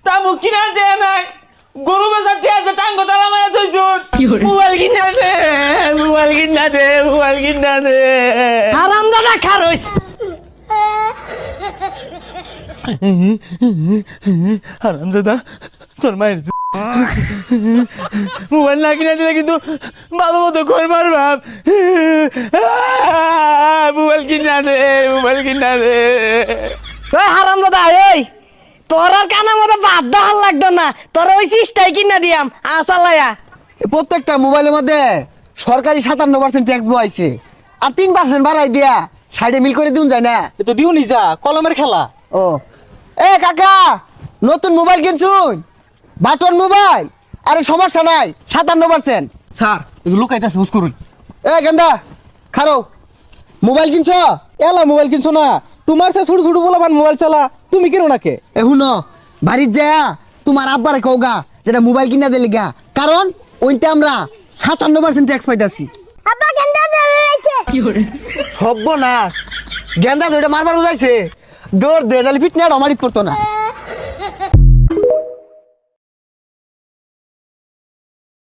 তামু কিনা দে নাই গরু বেচার যে টাঙ্গ তালা মারা থইছুন মোবাইল কিনা দে হারামজাদা খারইস হারামজাদা তোর মায়ের মোবাইল না কিনা দিলে কিন্তু ভালো মতো কই মার বাপ মোবাইল কিনা দে ওই হারামজাদা এই তোর আর কানা মতো বাদ দাহাল লাগতো না তোর ওই সিস্টাই কিনা দিয়াম আসালায়া প্রত্যেকটা মোবাইলের মধ্যে সরকারি 57% ট্যাক্স বইছে আর 3% বাড়াই দিয়া সাইডে মিল করে দিউন যায় না। এ তো দিউনি যা কলমের খেলা। ও এ কাকা নতুন মোবাইল কিনছুন বাটন মোবাইল আরে সমস্যা নাই 57%। স্যার এই যে লুকাইতাছে হুস করুন। এ গেন্দা খারো মোবাইল কিনছো? এলা মোবাইল কিনছো না তোমার সে ছোট ছোট বলাবান মোবাইল চালা তুমি কেন নাকে? এ হুনো বাড়ির যায়া তোমার আব্বারে কওগা যেটা মোবাইল কিনা দিলে গা কারণ ওইতে আমরা 57% ট্যাক্স পাইতাছি। আব্বা গেন্দা ধরেছে সব্য না গেন্দা ধরে মারবার উজাইছে দৌড় দে নালে ফিটনা আমারই পড়তো না।